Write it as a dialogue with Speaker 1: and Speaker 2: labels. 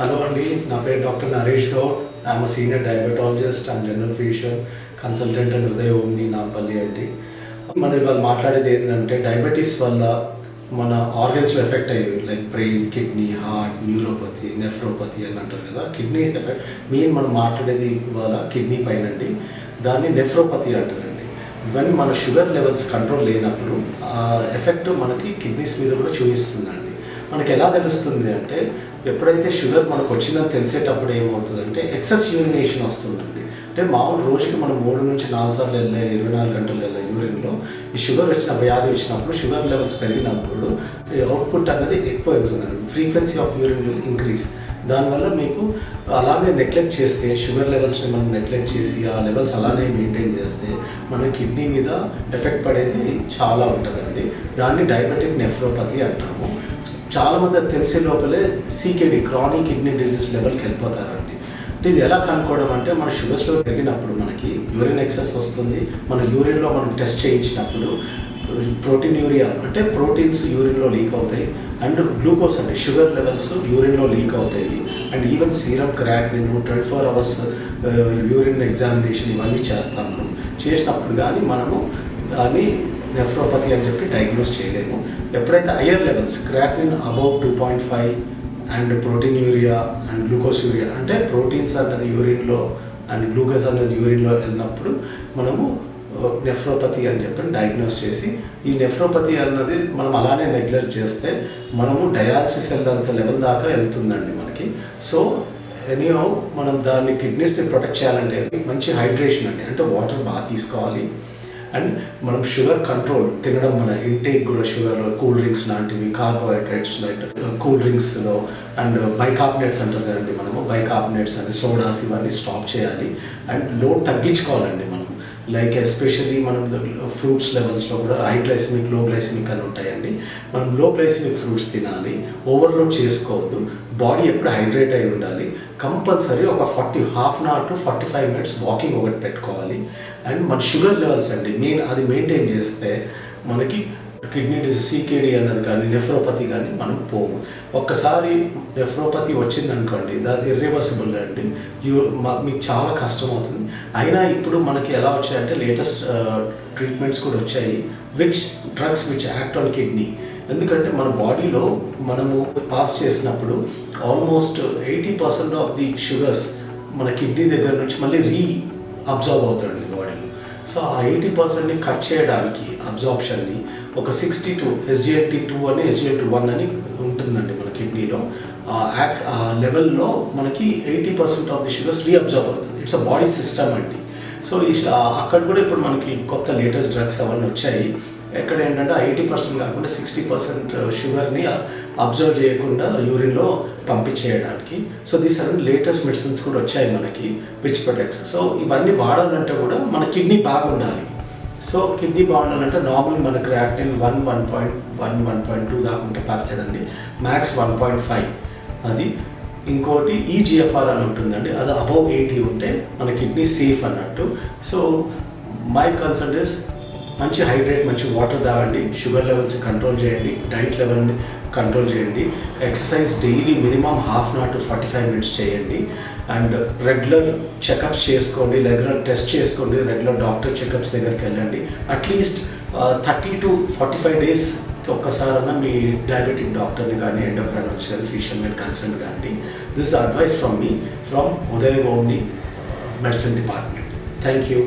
Speaker 1: Hello అండి, నా పేరు doctor Naresh Goud. I'm senior diabetologist and general physician consultant and Uday omni Nampally అండి. మనం ఇవాళ మాట్లాడేది ఏంటంటే డయాబెటీస్ వల్ల మన ఆర్గన్స్లో ఎఫెక్ట్ అయ్యేవి like brain, kidney, heart, neuropathy, nephropathy అని అంటారు కదా. కిడ్నీ ఎఫెక్ట్ మెయిన్ మనం మాట్లాడేది ఇవాళ కిడ్నీ పైన అండి. దాన్ని నెఫ్రోపతి అంటారండి. ఇవన్నీ మన షుగర్ లెవెల్స్ కంట్రోల్ లేనప్పుడు ఆ ఎఫెక్ట్ మనకి కిడ్నీస్ మీద కూడా చూపిస్తుందండి. మనకి ఎలా తెలుస్తుంది అంటే ఎప్పుడైతే షుగర్ మనకు వచ్చిందని తెలిసేటప్పుడు ఏమవుతుందంటే ఎక్సెస్ యూరినేషన్ వస్తుందండి. అంటే మామూలు రోజుకి మనం 3 నుంచి 4 సార్లు వెళ్ళాయి, 24 గంటలు వెళ్ళాయి యూరిన్లో. ఈ షుగర్ వ్యాధి వచ్చినప్పుడు షుగర్ లెవెల్స్ పెరిగినప్పుడు అవుట్పుట్ అనేది ఎక్కువ అవుతుందండి. Frequency of urine will increase. దానివల్ల మీకు అలానే నెగ్లెక్ట్ చేస్తే షుగర్ లెవెల్స్ని మనం నెగ్లెక్ట్ చేసి ఆ లెవెల్స్ అలానే మెయింటైన్ చేస్తే మన కిడ్నీ మీద ఎఫెక్ట్ పడేది చాలా ఉంటుందండి. దాన్ని డయాబెటిక్ నెఫ్రోపతి అంటాము. చాలామంది తెలిసే లోపలే CKD క్రానిక్ కిడ్నీ డిసీజ్ లెవెల్కి వెళ్ళిపోతారండి. అంటే ఇది ఎలా కనుక్కోవడం అంటే మన షుగర్స్లో పెరిగినప్పుడు మనకి యూరిన్ ఎక్సెస్ వస్తుంది. మన యూరిన్లో మనం టెస్ట్ చేయించినప్పుడు ప్రోటీన్యూరియా అంటే ప్రోటీన్స్ యూరిన్లో లీక్ అవుతాయి, అండ్ గ్లూకోజ్ అంటే షుగర్ లెవెల్స్ యూరిన్లో లీక్ అవుతాయి, and even serum, creatinine, 24 hours urine examination ఇవన్నీ చేస్తాము. చేసినప్పుడు కానీ మనము దాన్ని నెఫ్రోపతి అని చెప్పి డయాగ్నోస్ చేయలేము. ఎప్పుడైతే higher levels creatinine above 2.5 and proteinuria and glucose urea అంటే ప్రోటీన్స్ అన్నది యూరిన్లో అండ్ గ్లూకోజ్ అనేది యూరిన్లో వెళ్ళినప్పుడు మనము నెఫ్రోపతి అని చెప్పి డయాగ్నోస్ చేసి ఈ నెఫ్రోపతి అన్నది మనం అలానే నెగ్లెక్ట్ చేస్తే మనము డయాలసిస్ వెళ్ళేంత లెవెల్ దాకా వెళ్తుందండి మనకి. సో ఎనీహౌ మనం దాన్ని కిడ్నీస్ని ప్రొటెక్ట్ చేయాలంటే మంచి హైడ్రేషన్ అండి, అంటే వాటర్ బాగా తీసుకోవాలి. అండ్ మనం షుగర్ కంట్రోల్ తినడం, మన ఇంటేక్ కూడా షుగర్లో కూల్ డ్రింక్స్ లాంటివి, కార్బోహైడ్రేట్స్ లైక్ కూల్ డ్రింక్స్లో అండ్ బైకార్బోనేట్స్ అంటారు కదండి, మనము బైకార్బోనేట్స్ అని సోడాస్ ఇవన్నీ స్టాప్ చేయాలి. అండ్ లోడ్ తగ్గించుకోవాలండి మనం. లైక్ ఎస్పెషల్లీ మనం ఫ్రూట్స్ లెవెల్స్లో కూడా హై గ్లైసిమిక్, లో గ్లైసిమిక్ అని ఉంటాయండి. మనం లో గ్లైసిమిక్ ఫ్రూట్స్ తినాలి, ఓవర్లోడ్ చేసుకోవద్దు, బాడీ ఎప్పుడు హైడ్రేట్ అయి ఉండాలి. కంపల్సరీ ఒక half an hour to 45 minutes walking ఒకటి పెట్టుకోవాలి. అండ్ మన షుగర్ లెవెల్స్ అండి అది మెయింటైన్ చేస్తే మనకి కిడ్నీ డిసీజ్ CKD అన్నది కానీ నెఫ్రోపతి కానీ మనం పోము. ఒక్కసారి నెఫ్రోపతి వచ్చిందనుకోండి అది ఇర్రివర్సిబుల్ అండి. మీకు చాలా కష్టం అవుతుంది. అయినా ఇప్పుడు మనకి ఎలా వచ్చాయంటే లేటెస్ట్ ట్రీట్మెంట్స్ కూడా వచ్చాయి drugs which act on kidney. ఎందుకంటే మన బాడీలో మనము పాస్ చేసినప్పుడు ఆల్మోస్ట్ 80% ఆఫ్ ది షుగర్స్ మన కిడ్నీ దగ్గర నుంచి మళ్ళీ అబ్జార్బ్ అవుతాయండి బాడీలో. సో ఆ 80%ని కట్ చేయడానికి అబ్జార్ప్షన్ని ఒక 62 SGLT2 అని SGLT1 అని ఉంటుందండి మన కిడ్నీలో. ఆ లెవెల్లో మనకి 80% ఆఫ్ ది షుగర్స్ రీఅబ్జార్బ్ అవుతుంది. ఇట్స్ అ బాడీ సిస్టమ్ అండి. సో అక్కడ కూడా ఇప్పుడు మనకి కొత్త లేటెస్ట్ డ్రగ్స్ అవన్నీ వచ్చాయి. ఎక్కడ ఏంటంటే 80% కాకుండా 60% షుగర్ని అబ్జర్వ్ చేయకుండా యూరిన్లో పంపించేయడానికి. So these are latest medicines కూడా వచ్చాయి మనకి విచ్ ప్రొటెక్ట్స్. సో ఇవన్నీ వాడాలంటే కూడా మన కిడ్నీ బాగుండాలి. సో కిడ్నీ బాగుండాలంటే నార్మల్ మన క్రియాటినిన్ 1.1, 1.2 దాకా ఉంటే పర్లేదండి. మ్యాక్స్ 1.5 అది. ఇంకోటి EGFR అని ఉంటుందండి, అది అబౌవ్ 80 ఉంటే మన కిడ్నీ సేఫ్ అన్నట్టు. సో మై కన్సర్న్ ఇస్ మంచి హైడ్రేట్, మంచి వాటర్ తాగండి, షుగర్ లెవెల్స్ కంట్రోల్ చేయండి, డైట్ లెవెల్ని కంట్రోల్ చేయండి, exercise daily minimum half an hour to 45 minutes చేయండి. అండ్ రెగ్యులర్ చెకప్స్ చేసుకోండి, రెగ్యులర్ టెస్ట్ చేసుకోండి, రెగ్యులర్ డాక్టర్ చెకప్స్ దగ్గరికి వెళ్ళండి. అట్లీస్ట్ 30 to 45 డేస్ ఒక్కసారన్నా మీ డయాబెటిక్ డాక్టర్ని కానీ, ఎండోక్రైనాలజిస్ట్ కానీ, ఫిజిషియన్ కన్సల్ట్ కానీ. This advice from me from Uday omni medicine department. Thank you.